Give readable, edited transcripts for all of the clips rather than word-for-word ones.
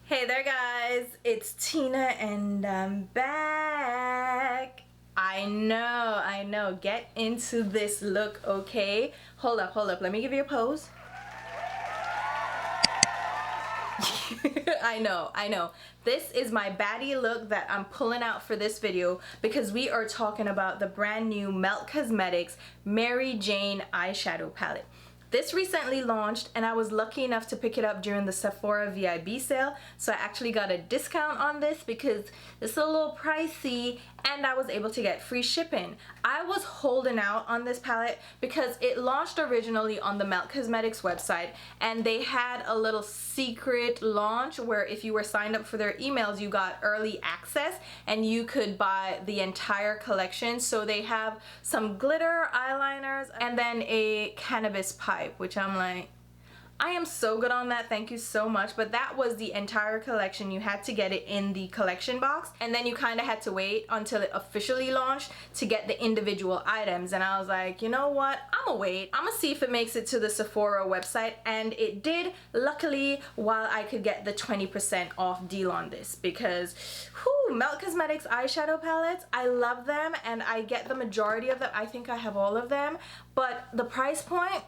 Hey there guys, it's Tina and I'm back. I know, get into this look, okay? Hold up, let me give you a pose. I know. This is my baddie look that I'm pulling out for this video because we are talking about the brand new Melt Cosmetics Mary Jane eyeshadow palette. This recently launched and I was lucky enough to pick it up during the Sephora VIB sale, so I actually got a discount on this because it's a little pricey and I was able to get free shipping. I was holding out on this palette because it launched originally on the Melt Cosmetics website and they had a little secret launch where if you were signed up for their emails you got early access and you could buy the entire collection. So they have some glitter eyeliners and then a cannabis pipe, which I'm like, I am so good on that, thank you so much. But that was the entire collection. You had to get it in the collection box and then you kind of had to wait until it officially launched to get the individual items. And I was like, you know what, I'm gonna wait, I'm gonna see if it makes it to the Sephora website. And it did, luckily, while I could get the 20% off deal on this because whew, Melt Cosmetics eyeshadow palettes, I love them and I get the majority of them. I think I have all of them, but the price point,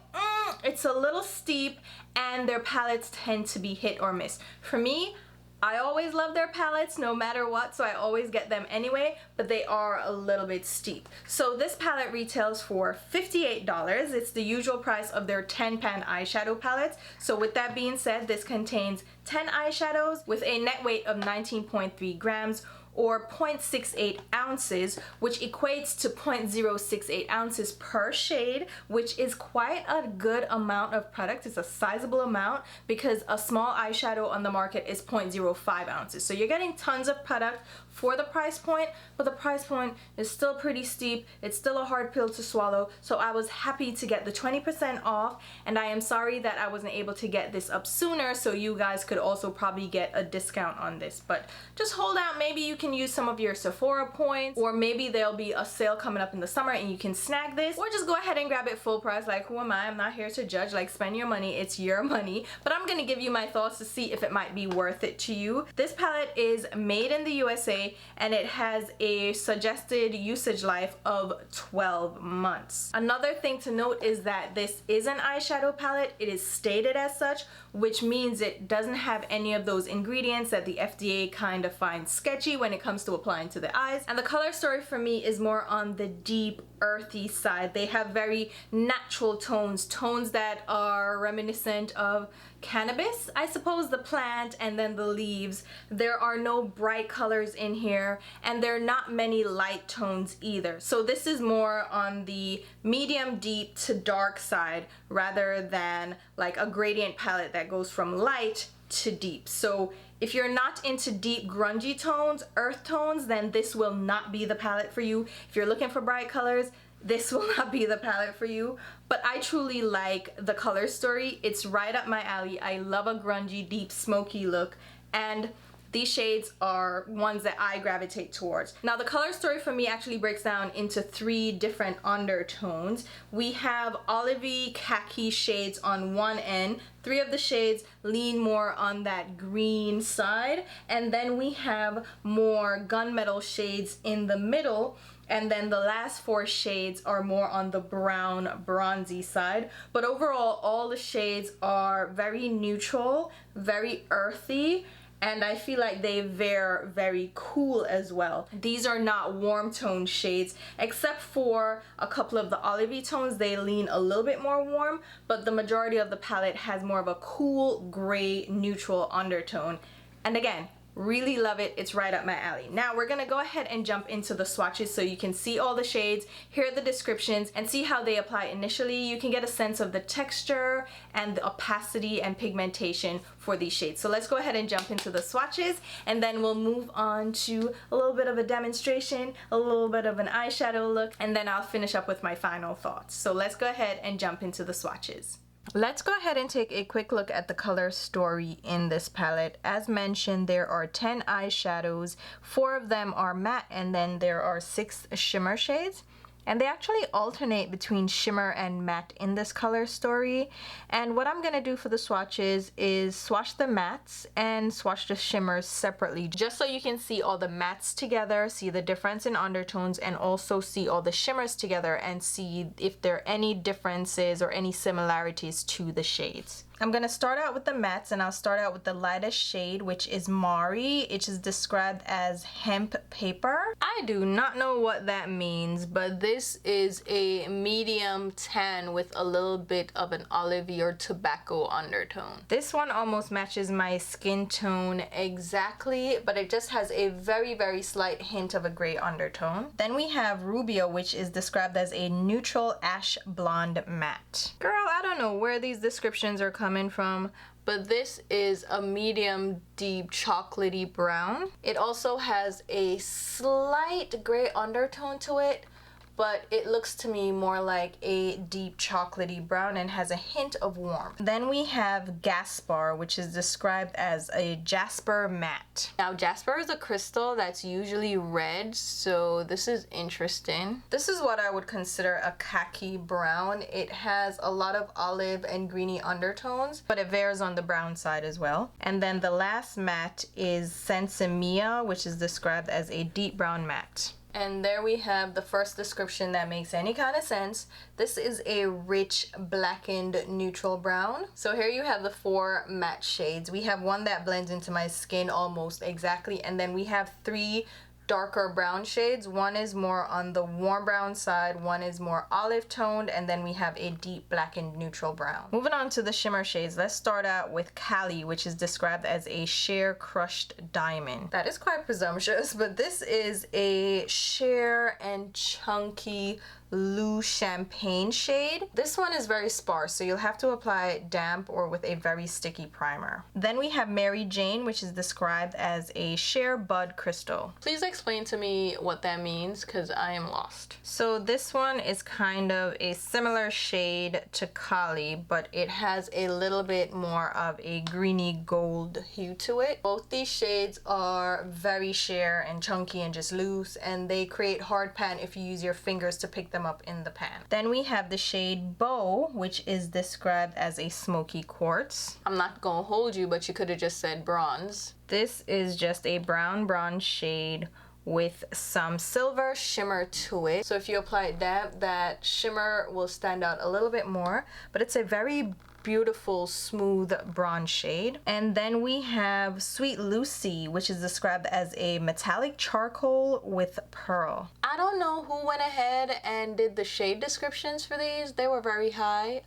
it's a little steep and their palettes tend to be hit or miss. For me, I always love their palettes no matter what, so I always get them anyway, but they are a little bit steep. So this palette retails for $58. It's the usual price of their 10-pan eyeshadow palettes. So with that being said, this contains 10 eyeshadows with a net weight of 19.3 grams or 0.68 ounces, which equates to 0.068 ounces per shade, which is quite a good amount of product. It's a sizable amount because a small eyeshadow on the market is 0.05 ounces. So you're getting tons of product for the price point, but the price point is still pretty steep. It's still a hard pill to swallow. So I was happy to get the 20% off, and I am sorry that I wasn't able to get this up sooner so you guys could also probably get a discount on this. But just hold out, maybe you can use some of your Sephora points, or maybe there'll be a sale coming up in the summer and you can snag this, or just go ahead and grab it full price. Like, who am I? I'm not here to judge. Like, spend your money, it's your money. But I'm gonna give you my thoughts to see if it might be worth it to you. This palette is made in the USA and it has a suggested usage life of 12 months. Another thing to note is that this is an eyeshadow palette. It is stated as such, which means it doesn't have any of those ingredients that the FDA kind of finds sketchy when it comes to applying to the eyes. And the color story for me is more on the deep, earthy side. They have very natural tones that are reminiscent of cannabis, I suppose, the plant, and then the leaves. There are no bright colors in here and there are not many light tones either. So this is more on the medium deep to dark side rather than like a gradient palette that goes from light to deep. So if you're not into deep grungy tones, earth tones, then this will not be the palette for you. If you're looking for bright colors, this will not be the palette for you. But I truly like the color story. It's right up my alley. I love a grungy, deep, smoky look, and these shades are ones that I gravitate towards. Now the color story for me actually breaks down into 3 different undertones. We have olivey khaki shades on one end. 3 of the shades lean more on that green side, and then we have more gunmetal shades in the middle, and then the last 4 shades are more on the brown bronzy side. But overall, all the shades are very neutral, very earthy, and I feel like they veer very cool as well. These are not warm tone shades, except for a couple of the olivey tones. They lean a little bit more warm, but the majority of the palette has more of a cool gray neutral undertone. And again, really love it. It's right up my alley. Now we're gonna go ahead and jump into the swatches so you can see all the shades, hear the descriptions, and see how they apply initially. You can get a sense of the texture and the opacity and pigmentation for these shades. So let's go ahead and jump into the swatches, and then we'll move on to a little bit of a demonstration, a little bit of an eyeshadow look, and then I'll finish up with my final thoughts. So let's go ahead and jump into the swatches. Let's go ahead and take a quick look at the color story in this palette. As mentioned, there are 10 eyeshadows, 4 of them are matte, and then there are 6 shimmer shades. And they actually alternate between shimmer and matte in this color story. And what I'm gonna do for the swatches is swatch the mattes and swatch the shimmers separately, just so you can see all the mattes together, see the difference in undertones, and also see all the shimmers together and see if there are any differences or any similarities to the shades. I'm gonna start out with the mattes, and I'll start out with the lightest shade, which is Mari. It is described as hemp paper. I do not know what that means, but this is a medium tan with a little bit of an olivey or tobacco undertone. This one almost matches my skin tone exactly, but it just has a very, very slight hint of a gray undertone. Then we have Rubio, which is described as a neutral ash blonde matte. Girl, I don't know where these descriptions are coming from, but this is a medium deep chocolatey brown. It also has a slight gray undertone to it, but it looks to me more like a deep chocolatey brown and has a hint of warmth. Then we have Gaspar, which is described as a jasper matte. Now, jasper is a crystal that's usually red, so this is interesting. This is what I would consider a khaki brown. It has a lot of olive and greeny undertones, but it varies on the brown side as well. And then the last matte is Sensimia, which is described as a deep brown matte. And there we have the first description that makes any kind of sense. This is a rich blackened neutral brown. So here you have the 4 matte shades. We have one that blends into my skin almost exactly, and then we have 3 darker brown shades. One is more on the warm brown side, one is more olive toned, and then we have a deep blackened neutral brown. Moving on to the shimmer shades, let's start out with Cali, which is described as a sheer crushed diamond. That is quite presumptuous, but this is a sheer and chunky loose champagne shade. This one is very sparse, so you'll have to apply it damp or with a very sticky primer. Then we have Mary Jane, which is described as a sheer bud crystal. Please explain to me what that means, because I am lost. So this one is kind of a similar shade to Kali, but it has a little bit more of a greeny gold hue to it. Both these shades are very sheer and chunky and just loose, and they create hard pan if you use your fingers to pick them up in the pan. Then we have the shade Bow, which is described as a smoky quartz. I'm not gonna hold you, but you could have just said bronze. This is just a brown bronze shade with some silver shimmer to it. So if you apply it damp, that shimmer will stand out a little bit more, but it's a very beautiful smooth bronze shade. And then we have Sweet Lucy, which is described as a metallic charcoal with pearl. I don't know who went ahead and did the shade descriptions for these. They were very high.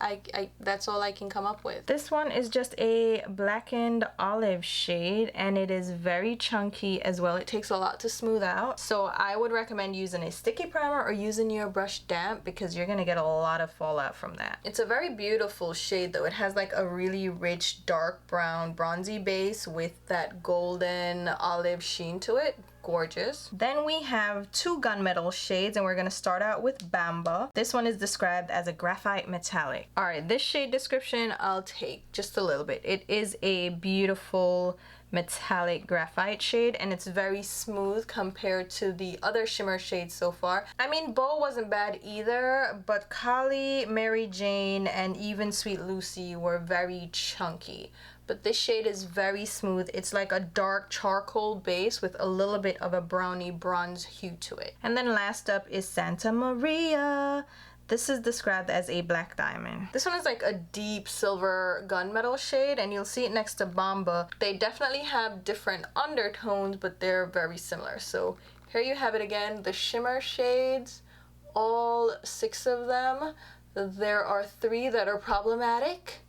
That's all I can come up with. This one is just a blackened olive shade, and it is very chunky as well. It takes a lot to smooth out, so I would recommend using a sticky primer or using your brush damp, because you're gonna get a lot of fallout from that. It's a very beautiful shade though. It has like a really rich dark brown bronzy base with that golden olive sheen to it. Gorgeous. Then we have 2 gunmetal shades, and we're gonna start out with Bamba. This one is described as a graphite metallic. All right, this shade description I'll take just a little bit. It is a beautiful metallic graphite shade, and it's very smooth compared to the other shimmer shades so far. I mean, Bow wasn't bad either, but Kali, Mary Jane, and even Sweet Lucy were very chunky. But this shade is very smooth. It's like a dark charcoal base with a little bit of a browny bronze hue to it. And then last up is Santa Maria. This is described as a black diamond. This one is like a deep silver gunmetal shade, and you'll see it next to Bamba. They definitely have different undertones, but they're very similar. So here you have it again, the shimmer shades, all 6 of them. There are 3 that are problematic,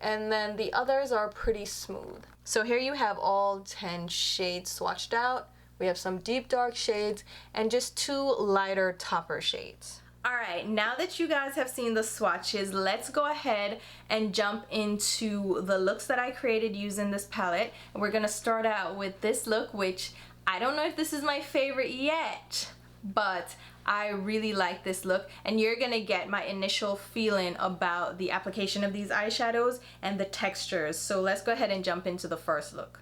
and then the others are pretty smooth. So here you have all 10 shades swatched out. We have some deep dark shades and just 2 lighter topper shades. Alright, now that you guys have seen the swatches, let's go ahead and jump into the looks that I created using this palette. And we're gonna start out with this look, which I don't know if this is my favorite yet, but I really like this look, and you're gonna get my initial feeling about the application of these eyeshadows and the textures. So let's go ahead and jump into the first look.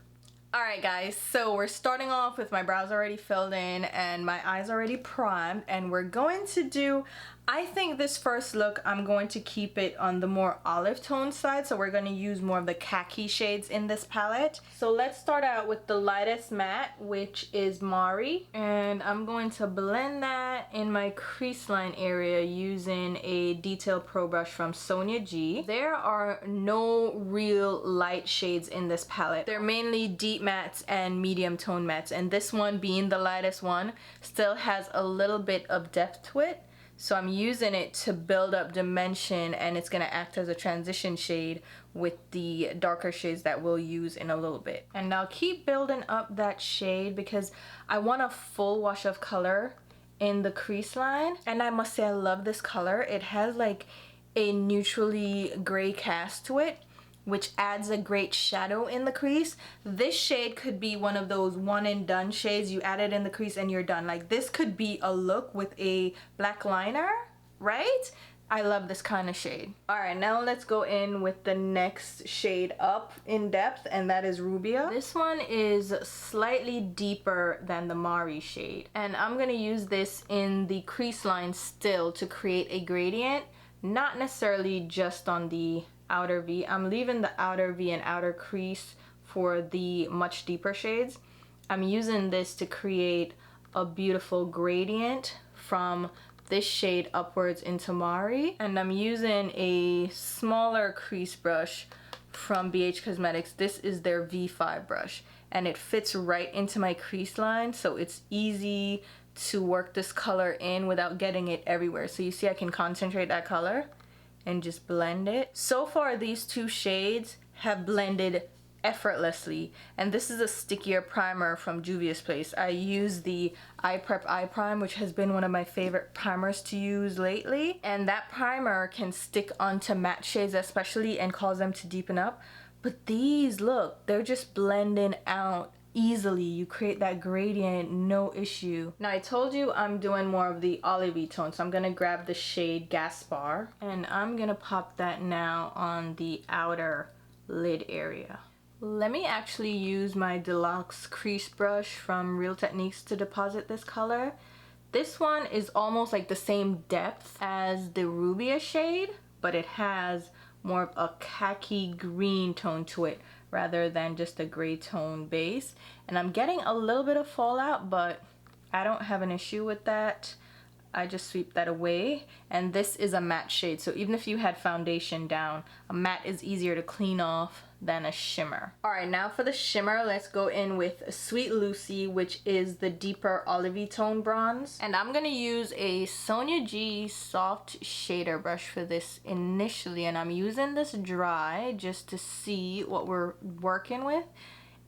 Alright guys, so we're starting off with my brows already filled in and my eyes already primed, and we're going to do, I think this first look I'm going to keep it on the more olive tone side, so we're going to use more of the khaki shades in this palette. So let's start out with the lightest matte, which is Mari, and I'm going to blend that in my crease line area using a Detail Pro brush from Sonia G. There are no real light shades in this palette. They're mainly deep mattes and medium tone mattes, and this one, being the lightest one, still has a little bit of depth to it. So I'm using it to build up dimension, and it's gonna act as a transition shade with the darker shades that we'll use in a little bit. And I'll keep building up that shade because I want a full wash of color in the crease line. And I must say I love this color. It has like a neutrally gray cast to it, which adds a great shadow in the crease. This shade could be one of those one and done shades. You add it in the crease and you're done. Like, this could be a look with a black liner, right? I love this kind of shade. All right, now let's go in with the next shade up in depth, and that is Rubia. This one is slightly deeper than the Mari shade, and I'm gonna use this in the crease line still to create a gradient, not necessarily just on the outer V. I'm leaving the outer V and outer crease for the much deeper shades. I'm using this to create a beautiful gradient from this shade upwards into Mari, and I'm using a smaller crease brush from BH Cosmetics. This is their V5 brush, and it fits right into my crease line, so it's easy to work this color in without getting it everywhere. So you see I can concentrate that color and just blend it. So far these two shades have blended effortlessly, and this is a stickier primer from Juvia's Place. I use the Eye Prep Eye Prime, which has been one of my favorite primers to use lately, and that primer can stick onto matte shades especially and cause them to deepen up. But these, look, they're just blending out easily. You create that gradient, no issue. Now I told you I'm doing more of the olivey tone, so I'm gonna grab the shade Gaspar, and I'm gonna pop that now on the outer lid area. Let me actually use my Deluxe crease brush from Real Techniques to deposit this color. This one is almost like the same depth as the Rubia shade, but it has more of a khaki green tone to it rather than just a gray tone base. And I'm getting a little bit of fallout, but I don't have an issue with that. I just sweep that away. And this is a matte shade, so even if you had foundation down, a matte is easier to clean off than a shimmer. Alright, now for the shimmer, let's go in with Sweet Lucy, which is the deeper olivey tone bronze. And I'm gonna use a Sonia G soft shader brush for this initially, and I'm using this dry just to see what we're working with.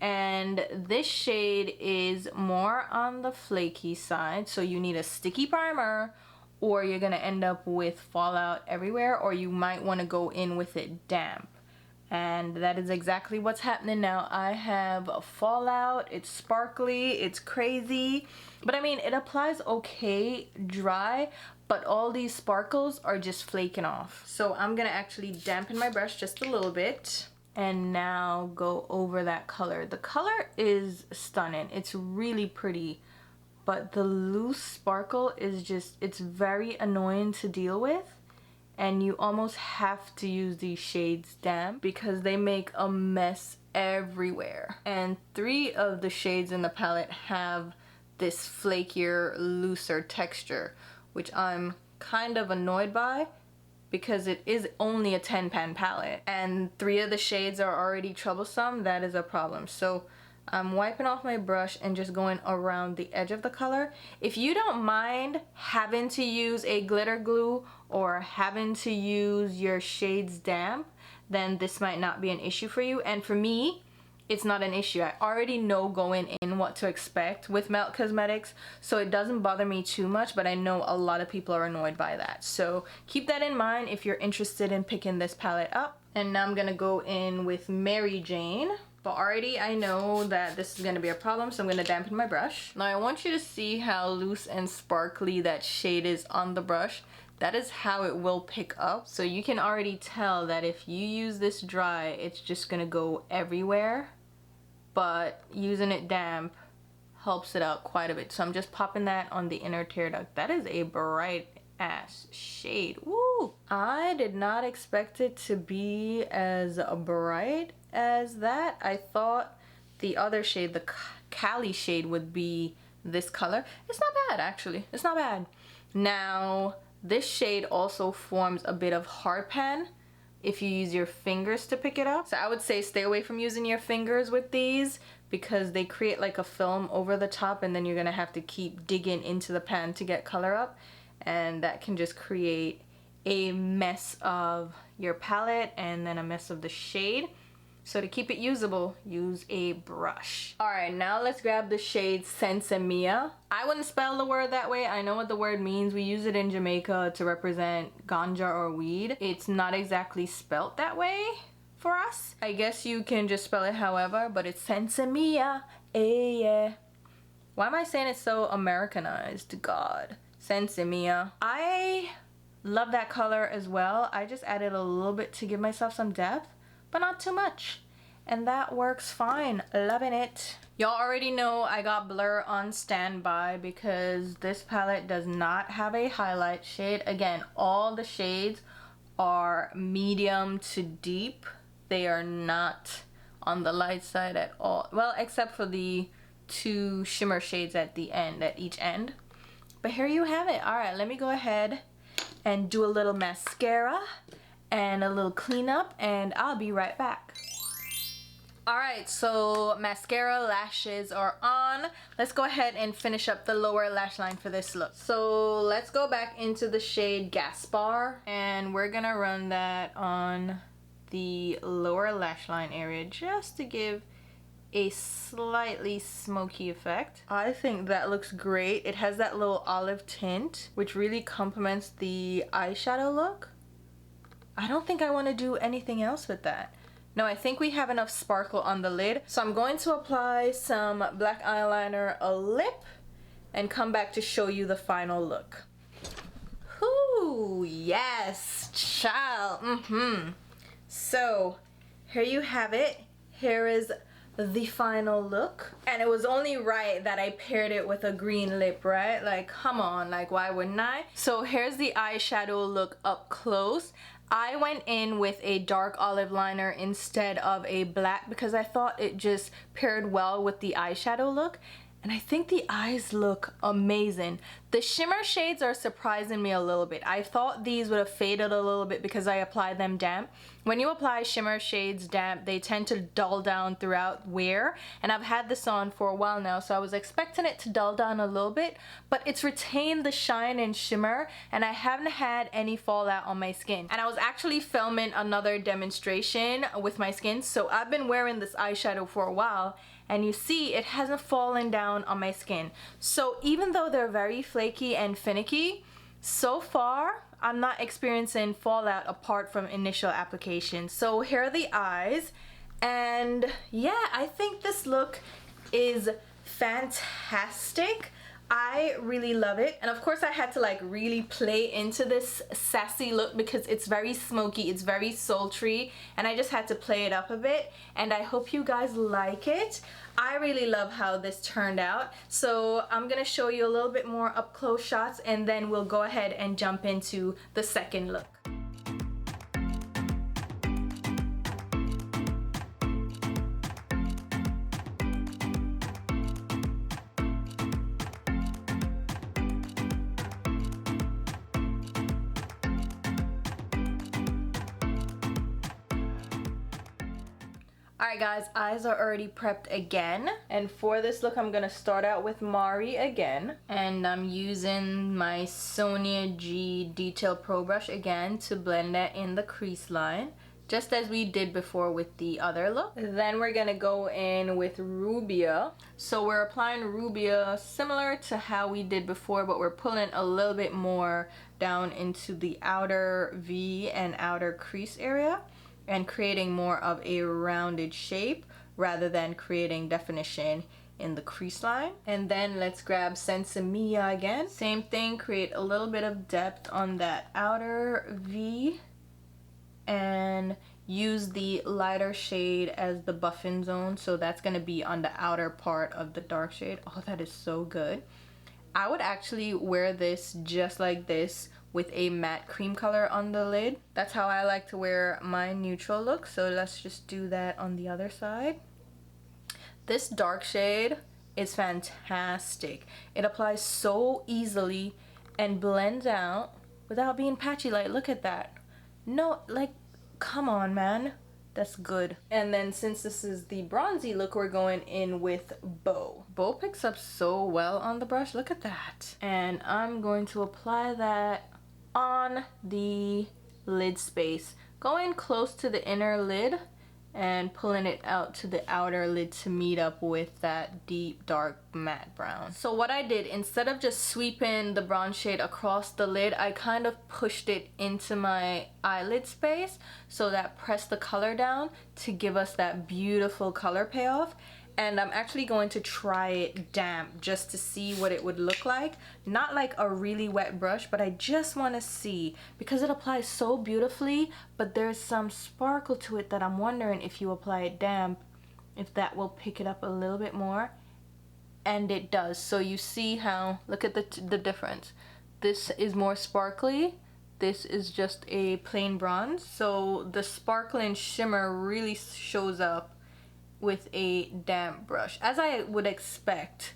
And this shade is more on the flaky side, so you need a sticky primer or you're gonna end up with fallout everywhere, or you might want to go in with it damp. And that is exactly what's happening now. I have a fallout, it's sparkly, it's crazy, but I mean it applies okay dry, but all these sparkles are just flaking off. So I'm gonna actually dampen my brush just a little bit and now go over that color. The color is stunning, it's really pretty, but the loose sparkle is just, it's very annoying to deal with. And you almost have to use these shades damp because they make a mess everywhere. And 3 of the shades in the palette have this flakier, looser texture, which I'm kind of annoyed by because it is only a 10-pan palette. And 3 of the shades are already troublesome. That is a problem. So I'm wiping off my brush and just going around the edge of the color. If you don't mind having to use a glitter glue or having to use your shades damp, then this might not be an issue for you. And for me, it's not an issue. I already know going in what to expect with Melt Cosmetics, so it doesn't bother me too much, but I know a lot of people are annoyed by that. So keep that in mind if you're interested in picking this palette up. And now I'm gonna go in with Mary Jane. But already I know that this is going to be a problem, so I'm going to dampen my brush. Now I want you to see how loose and sparkly that shade is on the brush. That is how it will pick up. So you can already tell that if you use this dry, it's just going to go everywhere. but using it damp helps it out quite a bit. So I'm just popping that on the inner tear duct. That is a bright ass shade. Woo! I did not expect it to be as bright as that. I thought the other shade, the Cali shade, would be this color. It's not bad, actually. It's not bad. Now, this shade also forms a bit of hard pan if you use your fingers to pick it up. So I would say stay away from using your fingers with these because they create like a film over the top, and then you're gonna have to keep digging into the pan to get color up, and that can just create a mess of your palette and then a mess of the shade. So to keep it usable, use a brush. Alright, now let's grab the shade Sensimilla. I wouldn't spell the word that way. I know what the word means. We use it in Jamaica to represent ganja or weed. It's not exactly spelt that way for us. I guess you can just spell it however, but it's Sensimilla. Yeah. Why am I saying it so Americanized? God. Sensimilla. I love that color as well. I just added a little bit to give myself some depth, but not too much, and that works fine. Loving it. Y'all already know I got blur on standby because this palette does not have a highlight shade. Again, all the shades are medium to deep. They are not on the light side at all, well, except for the 2 shimmer shades at the end, at each end. But here you have it. All right, let me go ahead and do a little mascara and a little cleanup, and I'll be right back. Alright, so mascara, lashes are on. Let's go ahead and finish up the lower lash line for this look. So let's go back into the shade Gaspar, and we're gonna run that on the lower lash line area just to give a slightly smoky effect. I think that looks great. It has that little olive tint, which really complements the eyeshadow look. I don't think I want to do anything else with that. No, I think we have enough sparkle on the lid. So I'm going to apply some black eyeliner, a lip, and come back to show you the final look. Ooh, yes, child. So here you have it. Here is the final look, and it was only right that I paired it with a green lip, right? Like, come on, like, why wouldn't I? So here's the eyeshadow look up close. I went in with a dark olive liner instead of a black because I thought it just paired well with the eyeshadow look, and I think the eyes look amazing. The shimmer shades are surprising me a little bit. I thought these would have faded a little bit because I applied them damp. When you apply shimmer shades damp, they tend to dull down throughout wear, and I've had this on for a while now, so I was expecting it to dull down a little bit, but it's retained the shine and shimmer, and I haven't had any fallout on my skin. And I was actually filming another demonstration with my skin, so I've been wearing this eyeshadow for a while, and you see it hasn't fallen down on my skin. So even though they're very flaky and finicky, so far I'm not experiencing fallout apart from initial application. So here are the eyes, and yeah, I think this look is fantastic. I really love it, and of course I had to like really play into this sassy look because it's very smoky, it's very sultry, and I just had to play it up a bit, and I hope you guys like it. I really love how this turned out, so I'm gonna show you a little bit more up close shots, and then we'll go ahead and jump into the second look. Alright guys, eyes are already prepped again, and for this look I'm gonna start out with Mari again, and I'm using my Sonia G Detail Pro Brush again to blend that in the crease line, just as we did before with the other look. Then we're gonna go in with Rubia. So we're applying Rubia similar to how we did before, but we're pulling a little bit more down into the outer V and outer crease area, and creating more of a rounded shape rather than creating definition in the crease line. And then let's grab Sensimilla again. Same thing, create a little bit of depth on that outer V and use the lighter shade as the buffing zone, so that's gonna be on the outer part of the dark shade. Oh, that is so good. I would actually wear this just like this with a matte cream color on the lid. That's how I like to wear my neutral look, so let's just do that on the other side. This dark shade is fantastic. It applies so easily and blends out without being patchy. Like, look at that. No, like, come on, man. That's good. And then since this is the bronzy look, we're going in with Bow. Bow picks up so well on the brush. Look at that. And I'm going to apply that on the lid space, going close to the inner lid and pulling it out to the outer lid to meet up with that deep dark matte brown. So what I did, instead of just sweeping the bronze shade across the lid, I kind of pushed it into my eyelid space, so that pressed the color down to give us that beautiful color payoff. And I'm actually going to try it damp just to see what it would look like. Not like a really wet brush, but I just want to see, because it applies so beautifully, but there's some sparkle to it that I'm wondering if you apply it damp, if that will pick it up a little bit more. And it does. So you see how, look at the difference. This is more sparkly. This is just a plain bronze. So the sparkle and shimmer really shows up with a damp brush, as I would expect.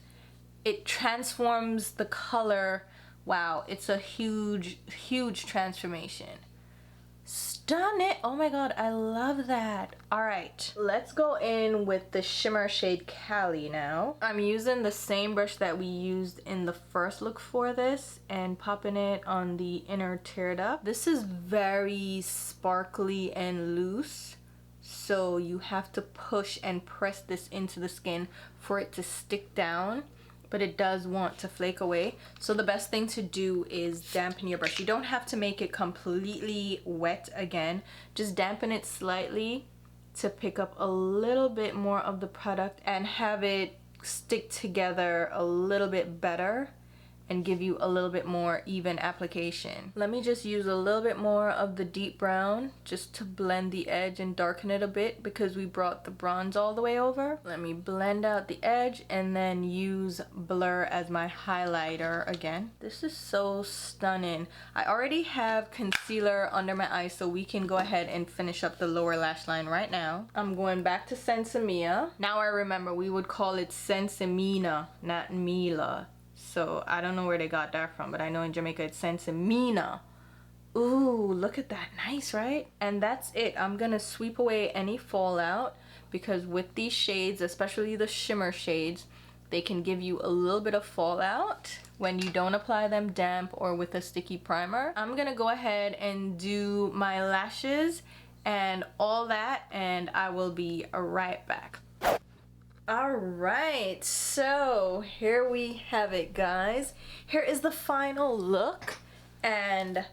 It transforms the color. Wow, it's a huge transformation. Stunning. Oh my god, I love that. All right, let's go in with the shimmer shade Cali now. I'm using the same brush that we used in the first look for this and popping it on the inner tear duct. This is very sparkly and loose, so you have to push and press this into the skin for it to stick down, but it does want to flake away. So the best thing to do is dampen your brush. You don't have to make it completely wet again. Just dampen it slightly to pick up a little bit more of the product and have it stick together a little bit better and give you a little bit more even application. Let me just use a little bit more of the deep brown just to blend the edge and darken it a bit, because we brought the bronze all the way over. Let me blend out the edge and then use blur as my highlighter again. This is so stunning. I already have concealer under my eyes, so we can go ahead and finish up the lower lash line right now. I'm going back to Sensimia. Now I remember we would call it Sensimina, not Mila. So I don't know where they got that from, but I know in Jamaica it's Sensimina. Ooh, look at that. Nice, right? And that's it. I'm gonna sweep away any fallout, because with these shades, especially the shimmer shades, they can give you a little bit of fallout when you don't apply them damp or with a sticky primer. I'm gonna go ahead and do my lashes and all that, and I will be right back. Alright, so here we have it, guys. Here is the final look, and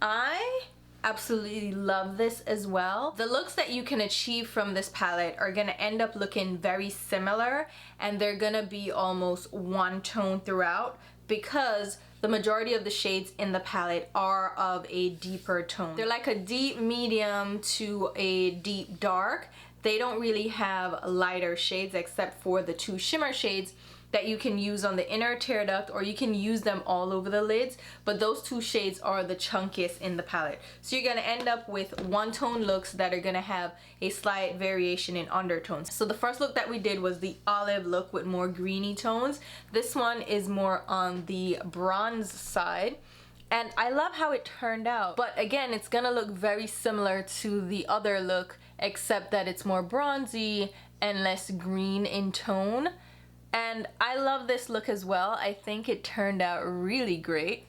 I absolutely love this as well. The looks that you can achieve from this palette are gonna end up looking very similar, and they're gonna be almost one tone throughout, because the majority of the shades in the palette are of a deeper tone. They're like a deep medium to a deep dark. They don't really have lighter shades except for the two shimmer shades that you can use on the inner tear duct, or you can use them all over the lids, but those two shades are the chunkiest in the palette. So you're gonna end up with one tone looks that are gonna have a slight variation in undertones. So the first look that we did was the olive look with more greeny tones. This one is more on the bronze side, and I love how it turned out. But again, it's gonna look very similar to the other look, except that it's more bronzy and less green in tone. And I love this look as well. I think it turned out really great.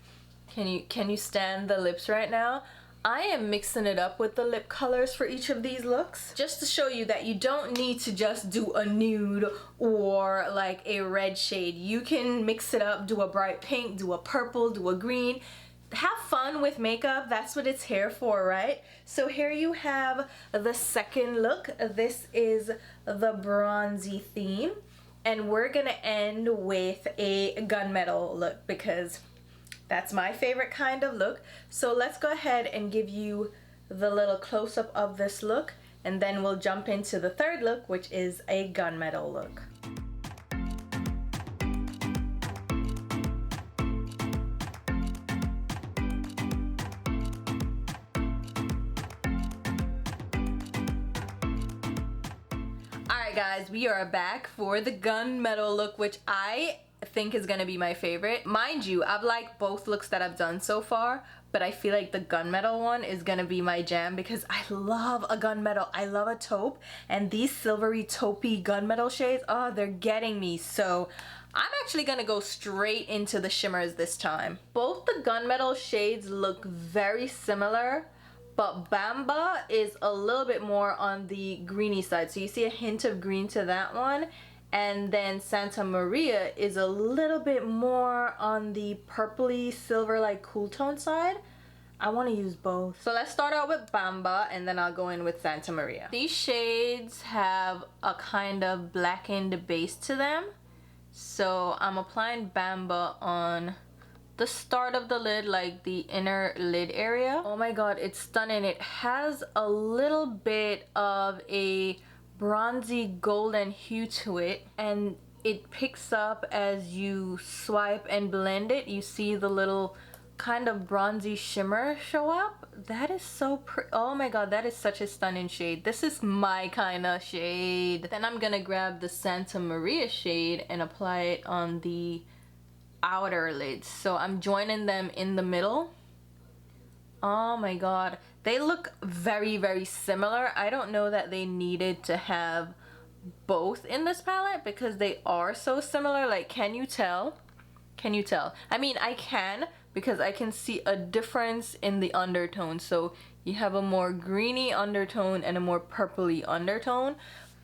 Can you stand the lips right now? I am mixing it up with the lip colors for each of these looks, just to show you that you don't need to just do a nude or like a red shade. You can mix it up, do a bright pink, do a purple, do a green. Have fun with makeup. That's what it's here for, right? So here you have the second look. This is the bronzy theme, and we're gonna end with a gunmetal look because that's my favorite kind of look. So let's go ahead and give you the little close-up of this look, and then we'll jump into the third look, which is a gunmetal look. Alright guys, we are back for the gunmetal look, which I think is gonna be my favorite. Mind you, I've liked both looks that I've done so far, but I feel like the gunmetal one is gonna be my jam because I love a gunmetal. I love a taupe, and these silvery taupey gunmetal shades, oh, they're getting me. So I'm actually gonna go straight into the shimmers this time. Both the gunmetal shades look very similar, but Bamba is a little bit more on the greeny side. So you see a hint of green to that one. And then Santa Maria is a little bit more on the purpley silver like cool tone side. I want to use both. So let's start out with Bamba and then I'll go in with Santa Maria. These shades have a kind of blackened base to them. So I'm applying Bamba on the start of the lid, like the inner lid area. Oh my god, it's stunning. It has a little bit of a bronzy golden hue to it, and it picks up as you swipe and blend it. You see the little kind of bronzy shimmer show up. That is so pretty. Oh my god, that is such a stunning shade. This is my kind of shade. Then I'm gonna grab the Santa Maria shade and apply it on the outer lids. So I'm joining them in the middle. Oh my god, they look very, very similar. I don't know that they needed to have both in this palette because they are so similar. Like, can you tell? Can you tell? I mean, I can, because I can see a difference in the undertone. So you have a more greeny undertone and a more purpley undertone.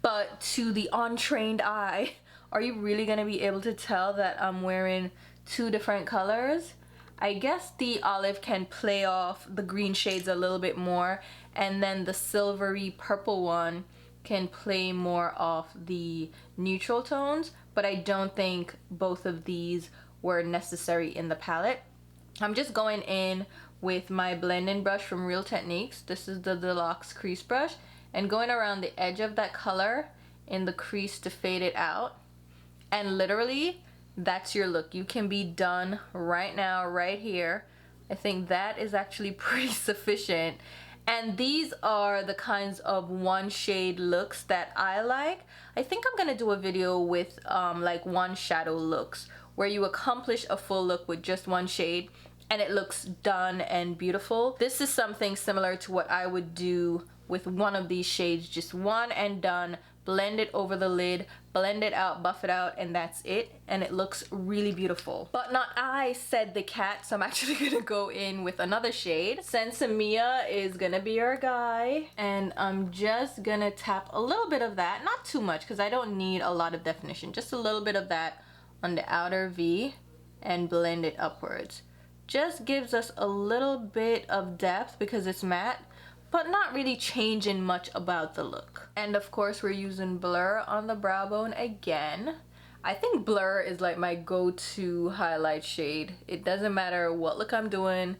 But to the untrained eye, are you really gonna be able to tell that I'm wearing two different colors? I guess the olive can play off the green shades a little bit more, and then the silvery purple one can play more off the neutral tones, but I don't think both of these were necessary in the palette. I'm just going in with my blending brush from Real Techniques. This is the Deluxe crease brush, and going around the edge of that color in the crease to fade it out. And literally, that's your look. You can be done right now, right here. I think that is actually pretty sufficient. And these are the kinds of one shade looks that I like. I think I'm gonna do a video with like one shadow looks, where you accomplish a full look with just one shade and it looks done and beautiful. This is something similar to what I would do with one of these shades, just one and done. Blend it over the lid, blend it out, buff it out, and that's it. And it looks really beautiful. But not I, said the cat, so I'm actually gonna go in with another shade. Sensimilla is gonna be your guy. And I'm just gonna tap a little bit of that, not too much, because I don't need a lot of definition. Just a little bit of that on the outer V and blend it upwards. Just gives us a little bit of depth because it's matte, but not really changing much about the look. And of course we're using Blur on the brow bone again. I think Blur is like my go-to highlight shade. It doesn't matter what look I'm doing,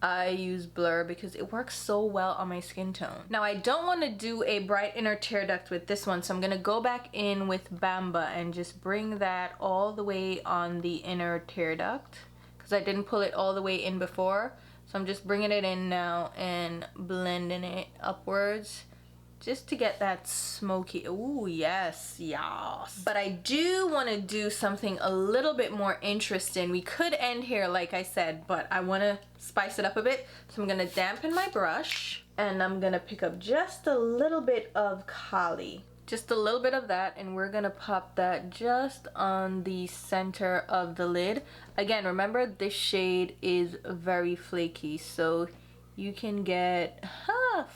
I use Blur because it works so well on my skin tone. Now I don't want to do a bright inner tear duct with this one, so I'm gonna go back in with Bamba and just bring that all the way on the inner tear duct, because I didn't pull it all the way in before. So I'm just bringing it in now and blending it upwards just to get that smoky. Ooh, yes, yes. But I do want to do something a little bit more interesting. We could end here, like I said, but I want to spice it up a bit. So I'm going to dampen my brush and I'm going to pick up just a little bit of Kali. Just a little bit of that, and we're gonna pop that just on the center of the lid. Again, remember this shade is very flaky, so you can get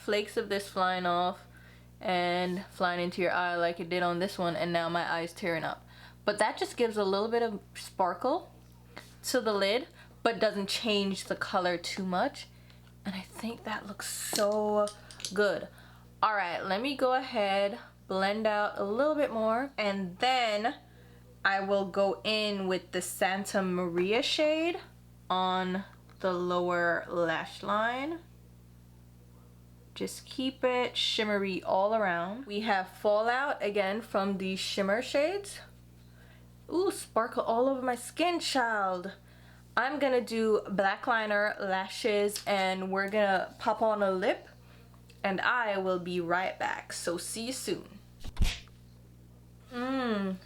flakes of this flying off and flying into your eye like it did on this one, and now my eye's tearing up. But that just gives a little bit of sparkle to the lid, but doesn't change the color too much. And I think that looks so good. All right, let me go ahead, blend out a little bit more, and then I will go in with the Santa Maria shade on the lower lash line. Just keep it shimmery all around. We have Fallout again from the shimmer shades. Ooh, sparkle all over my skin, child. I'm gonna do black liner, lashes, and we're gonna pop on a lip, and I will be right back. So see you soon.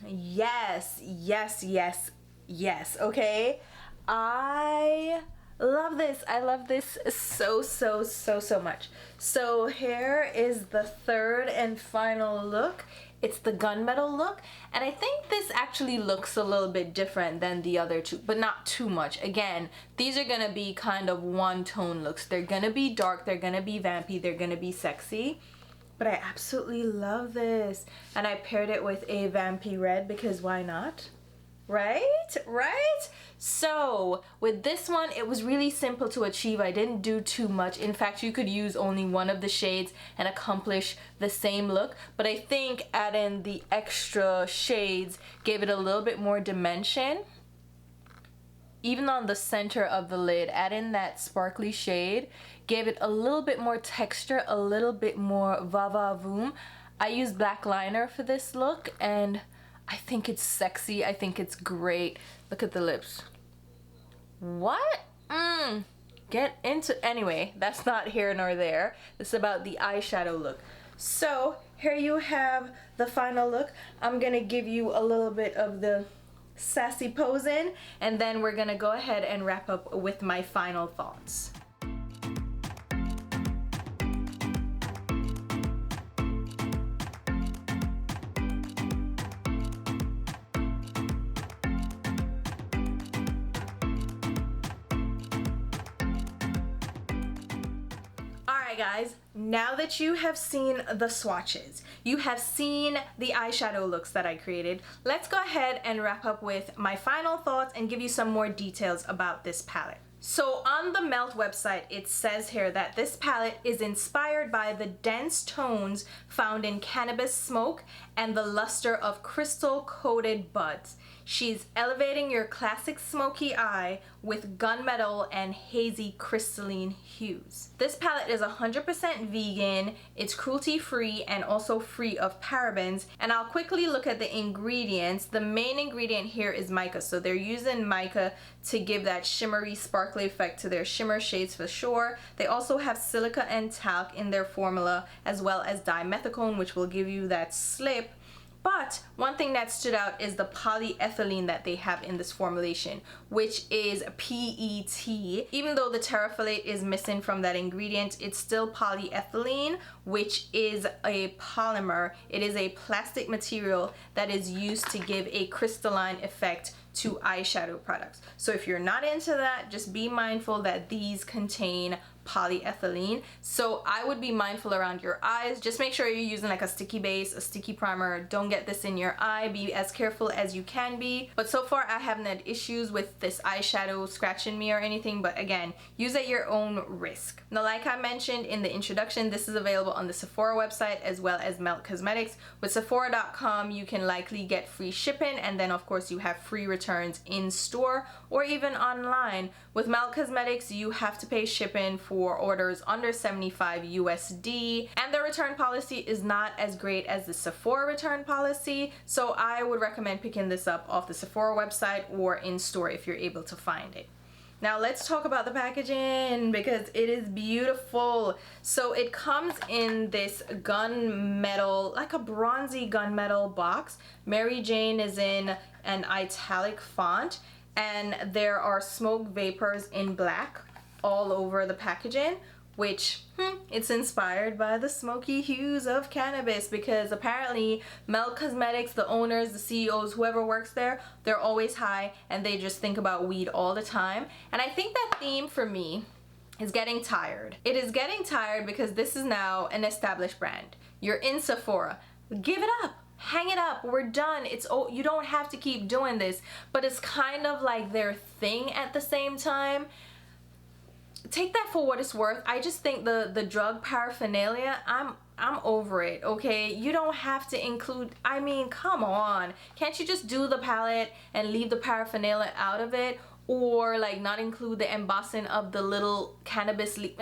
Yes, yes, yes, yes, okay? I love this. I love this so much. So here is the third and final look. It's the gunmetal look, and I think this actually looks a little bit different than the other two, but not too much. Again, these are gonna be kind of one-tone looks. They're gonna be dark, they're gonna be vampy, they're gonna be sexy, but I absolutely love this. And I paired it with a vampy red because why not? Right? So with this one, it was really simple to achieve. I didn't do too much. In fact, you could use only one of the shades and accomplish the same look, but I think adding the extra shades gave it a little bit more dimension. Even on the center of the lid, adding that sparkly shade gave it a little bit more texture, a little bit more va-va-voom. I used black liner for this look, and I think it's sexy. I think it's great. Look at the lips. What? Get into... Anyway, that's not here nor there. It's about the eyeshadow look. So here you have the final look. I'm gonna give you a little bit of the sassy pose in, and then we're gonna go ahead and wrap up with my final thoughts. Guys, now that you have seen the swatches, you have seen the eyeshadow looks that I created, let's go ahead and wrap up with my final thoughts and give you some more details about this palette. So on the Melt website, it says here that this palette is inspired by the dense tones found in cannabis smoke and the luster of crystal-coated buds. She's elevating your classic smoky eye with gunmetal and hazy crystalline hues. This palette is 100% vegan, it's cruelty-free and also free of parabens. And I'll quickly look at the ingredients. The main ingredient here is mica, so they're using mica to give that shimmery, sparkly effect to their shimmer shades for sure. They also have silica and talc in their formula, as well as dimethicone, which will give you that slip. But one thing that stood out is the polyethylene that they have in this formulation, which is PET. Even though the terephthalate is missing from that ingredient, it's still polyethylene, which is a polymer. It is a plastic material that is used to give a crystalline effect to eyeshadow products. So if you're not into that, just be mindful that these contain polyethylene. So I would be mindful around your eyes. Just make sure you're using like a sticky base, a sticky primer. Don't get this in your eye. Be as careful as you can be. But so far I haven't had issues with this eyeshadow scratching me or anything, but again, use at your own risk. Now, like I mentioned in the introduction, this is available on the Sephora website as well as Melt Cosmetics. With Sephora.com, you can likely get free shipping, and then of course you have free returns in store or even online. With Melt Cosmetics, you have to pay shipping for orders under 75 USD, and the return policy is not as great as the Sephora return policy, so I would recommend picking this up off the Sephora website or in store if you're able to find it. Now let's talk about the packaging because it is beautiful. So it comes in this gunmetal, like a bronzy gunmetal box. Mary Jane is in an italic font, and there are smoke vapors in black all over the packaging, which it's inspired by the smoky hues of cannabis, because apparently Melt Cosmetics, the owners, the CEOs, whoever works there, they're always high and they just think about weed all the time. And I think that theme for me is getting tired. It is getting tired because this is now an established brand. You're in Sephora. Give it up. Hang it up. We're done. You don't have to keep doing this, but it's kind of like their thing at the same time. Take that for what it's worth. I just think the drug paraphernalia, I'm over it, okay? You don't have to include, I mean, come on. Can't you just do the palette and leave the paraphernalia out of it? Or like not include the embossing of the little cannabis leaf?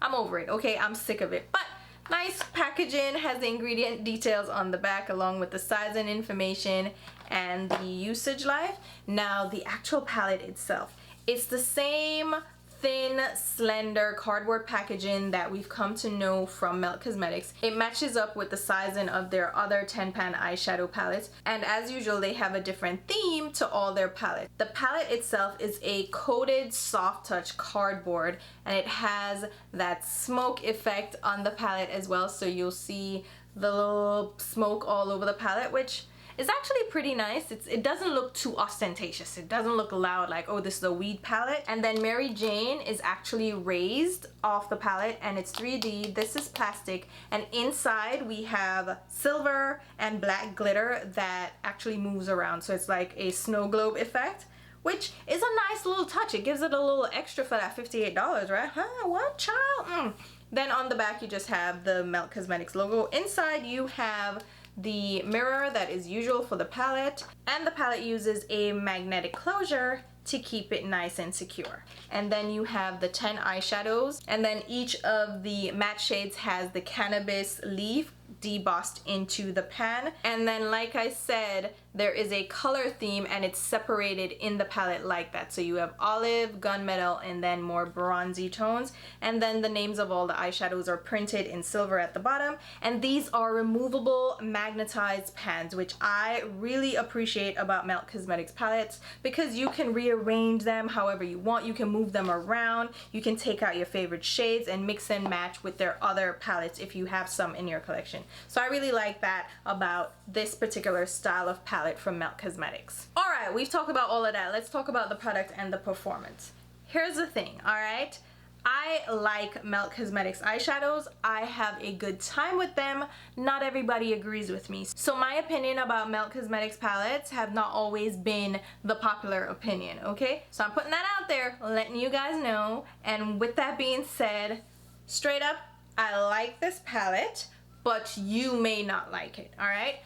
I'm over it, okay? I'm sick of it. But nice packaging, has the ingredient details on the back along with the size and information and the usage life. Now the actual palette itself, it's the same thin, slender cardboard packaging that we've come to know from Melt Cosmetics. It matches up with the sizing of their other 10-pan eyeshadow palettes, and as usual they have a different theme to all their palettes. The palette itself is a coated soft touch cardboard, and it has that smoke effect on the palette as well, so you'll see the little smoke all over the palette, which is actually pretty nice. It doesn't look too ostentatious. It doesn't look loud like, oh, this is a weed palette. And then Mary Jane is actually raised off the palette, and it's 3D. This is plastic, and inside we have silver and black glitter that actually moves around. So it's like a snow globe effect, which is a nice little touch. It gives it a little extra for that $58, right? Huh? What, child? Then on the back you just have the Melt Cosmetics logo. Inside you have the mirror that is usual for the palette, and the palette uses a magnetic closure to keep it nice and secure. And then you have the 10 eyeshadows, and then each of the matte shades has the cannabis leaf debossed into the pan. And then, like I said, there is a color theme and it's separated in the palette like that. So you have olive, gunmetal, and then more bronzy tones. And then the names of all the eyeshadows are printed in silver at the bottom. And these are removable magnetized pans, which I really appreciate about Melt Cosmetics palettes, because you can rearrange them however you want. You can move them around. You can take out your favorite shades and mix and match with their other palettes if you have some in your collection. So I really like that about this particular style of palette from Melt Cosmetics. Alright, we've talked about all of that. Let's talk about the product and the performance. Here's the thing, alright? I like Melt Cosmetics eyeshadows. I have a good time with them. Not everybody agrees with me. So my opinion about Melt Cosmetics palettes have not always been the popular opinion, okay? So I'm putting that out there, letting you guys know. And with that being said, straight up, I like this palette, but you may not like it, alright?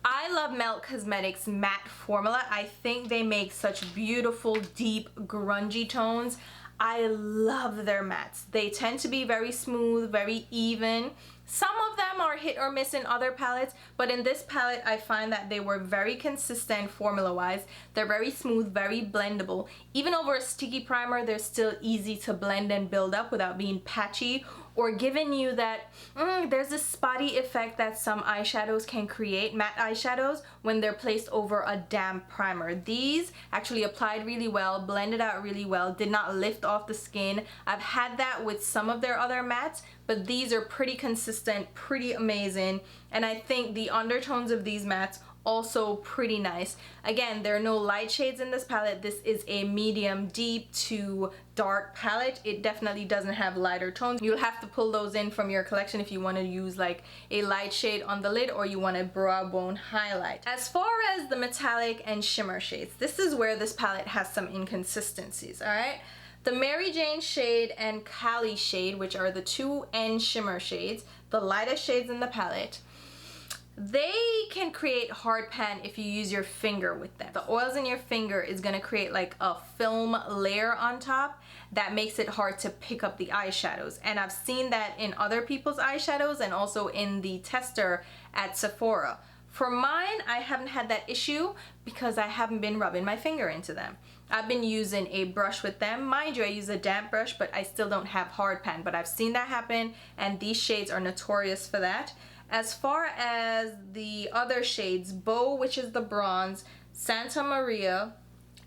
I love Melt Cosmetics matte formula. I think they make such beautiful, deep, grungy tones. I love their mattes. They tend to be very smooth, very even. Some of them are hit or miss in other palettes, but in this palette I find that they were very consistent formula-wise. They're very smooth, very blendable. Even over a sticky primer, they're still easy to blend and build up without being patchy or giving you that, there's this spotty effect that some eyeshadows can create, matte eyeshadows, when they're placed over a damp primer. These actually applied really well, blended out really well, did not lift off the skin. I've had that with some of their other mattes, but these are pretty consistent, pretty amazing, and I think the undertones of these mattes also pretty nice. Again, there are no light shades in this palette. This is a medium deep to dark palette. It definitely doesn't have lighter tones. You'll have to pull those in from your collection if you want to use like a light shade on the lid or you want a brow bone highlight. As far as the metallic and shimmer shades, this is where this palette has some inconsistencies, alright? The Mary Jane shade and Cali shade, which are the 2N shimmer shades, the lightest shades in the palette, they can create hard pan if you use your finger with them. The oils in your finger is going to create like a film layer on top that makes it hard to pick up the eyeshadows. And I've seen that in other people's eyeshadows and also in the tester at Sephora. For mine, I haven't had that issue because I haven't been rubbing my finger into them. I've been using a brush with them. Mind you, I use a damp brush, but I still don't have hard pan. But I've seen that happen, and these shades are notorious for that. As far as the other shades, Beau, which is the bronze, Santa Maria,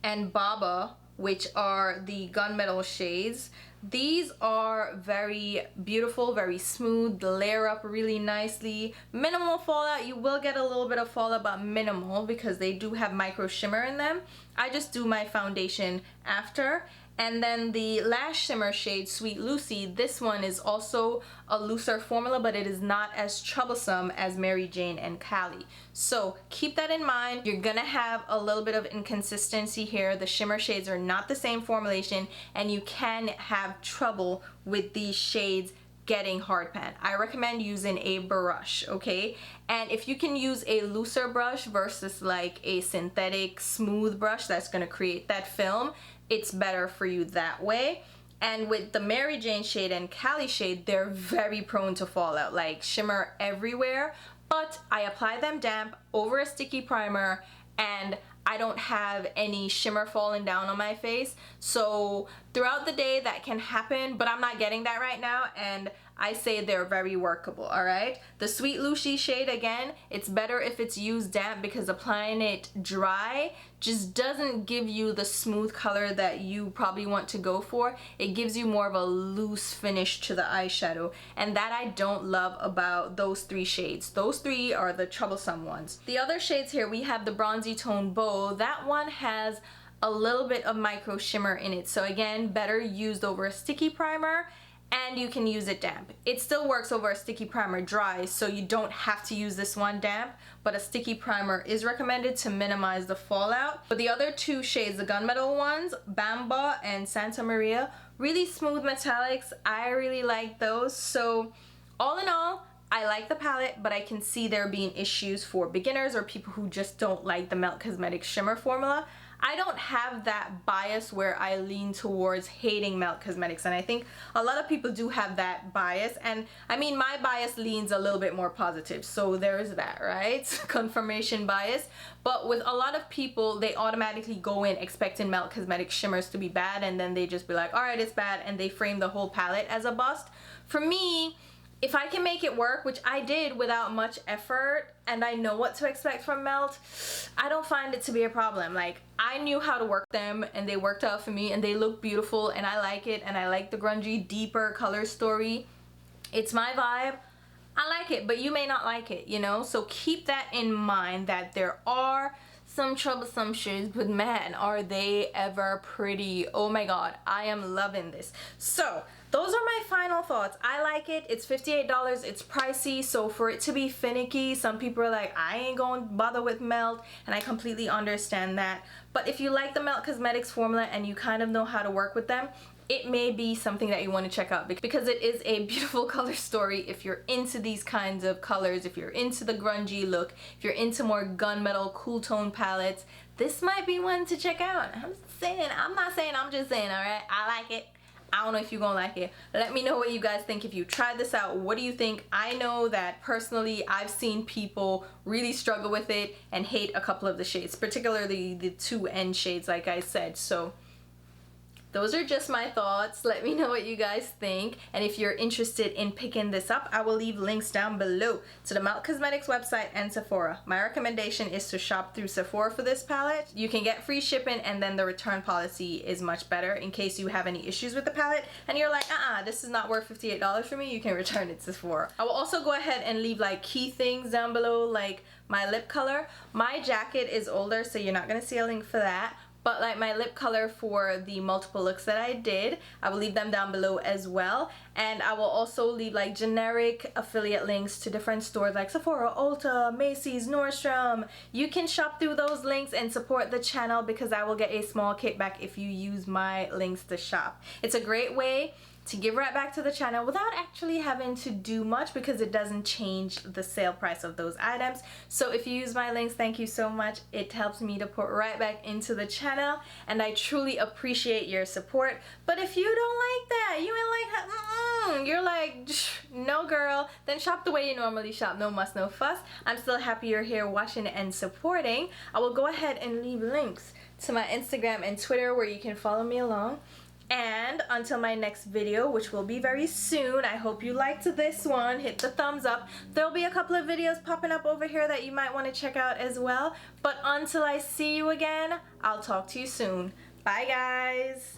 and Baba, which are the gunmetal shades, these are very beautiful, very smooth, layer up really nicely. Minimal fallout. You will get a little bit of fallout, but minimal because they do have micro shimmer in them. I just do my foundation after. And then the last shimmer shade, Sweet Lucy, this one is also a looser formula, but it is not as troublesome as Mary Jane and Cali. So keep that in mind. You're gonna have a little bit of inconsistency here. The shimmer shades are not the same formulation, and you can have trouble with these shades getting hard pan. I recommend using a brush, okay? And if you can use a looser brush versus like a synthetic smooth brush that's gonna create that film, it's better for you that way. And with the Mary Jane shade and Cali shade, they're very prone to fallout, like shimmer everywhere. But I apply them damp over a sticky primer, and I don't have any shimmer falling down on my face. So throughout the day that can happen, but I'm not getting that right now, and I say they're very workable, alright? The Sweet Lucy shade, again, it's better if it's used damp because applying it dry just doesn't give you the smooth color that you probably want to go for. It gives you more of a loose finish to the eyeshadow, and that I don't love about those three shades. Those three are the troublesome ones. The other shades here, we have the Bronzy Tone Bow. That one has a little bit of micro shimmer in it, so again, better used over a sticky primer, and you can use it damp. It still works over a sticky primer dry, so you don't have to use this one damp, but a sticky primer is recommended to minimize the fallout. But the other two shades, the Gunmetal ones, Bamba and Santa Maria, really smooth metallics. I really like those. So all in all, I like the palette, but I can see there being issues for beginners or people who just don't like the Melt Cosmetics shimmer formula. I don't have that bias where I lean towards hating Melt Cosmetics, and I think a lot of people do have that bias, and I mean my bias leans a little bit more positive, so there's that, right? Confirmation bias. But with a lot of people, they automatically go in expecting Melt Cosmetics shimmers to be bad, and then they just be like, alright, it's bad, and they frame the whole palette as a bust. For me, if I can make it work, which I did without much effort, and I know what to expect from Melt, I don't find it to be a problem. Like, I knew how to work them, and they worked out for me, and they look beautiful, and I like it, and I like the grungy, deeper color story. It's my vibe. I like it, but you may not like it, you know? So keep that in mind, that there are some troublesome shades, but man, are they ever pretty. Oh my god, I am loving this. So those are my final thoughts. I like it. It's $58. It's pricey, so for it to be finicky, some people are like, I ain't gonna bother with Melt, and I completely understand that. But if you like the Melt Cosmetics formula and you kind of know how to work with them, it may be something that you want to check out, because it is a beautiful color story if you're into these kinds of colors, if you're into the grungy look, if you're into more gunmetal, cool tone palettes. This might be one to check out. I'm just saying, I'm not saying, I'm just saying, alright? I like it. I don't know if you're gonna like it. Let me know what you guys think. If you tried this out, what do you think? I know that personally I've seen people really struggle with it and hate a couple of the shades, particularly the two end shades like I said. So those are just my thoughts. Let me know what you guys think, and if you're interested in picking this up, I will leave links down below to the Melt Cosmetics website and Sephora. My recommendation is to shop through Sephora for this palette. You can get free shipping, and then the return policy is much better in case you have any issues with the palette and you're like, this is not worth $58 for me. You can return it to Sephora. I will also go ahead and leave like key things down below, like my lip color. My jacket is older, so you're not gonna see a link for that. But like my lip color for the multiple looks that I did, I will leave them down below as well. And I will also leave like generic affiliate links to different stores like Sephora, Ulta, Macy's, Nordstrom. You can shop through those links and support the channel, because I will get a small kickback if you use my links to shop. It's a great way to give right back to the channel without actually having to do much, because it doesn't change the sale price of those items. So if you use my links, thank you so much. It helps me to put right back into the channel, and I truly appreciate your support. But if you don't like that, you ain't like, you're like, no girl, then shop the way you normally shop. No muss, no fuss. I'm still happy you're here watching and supporting. I will go ahead and leave links to my Instagram and Twitter where you can follow me along. And until my next video, which will be very soon, I hope you liked this one. Hit the thumbs up. There'll be a couple of videos popping up over here that you might want to check out as well. But until I see you again, I'll talk to you soon. Bye guys.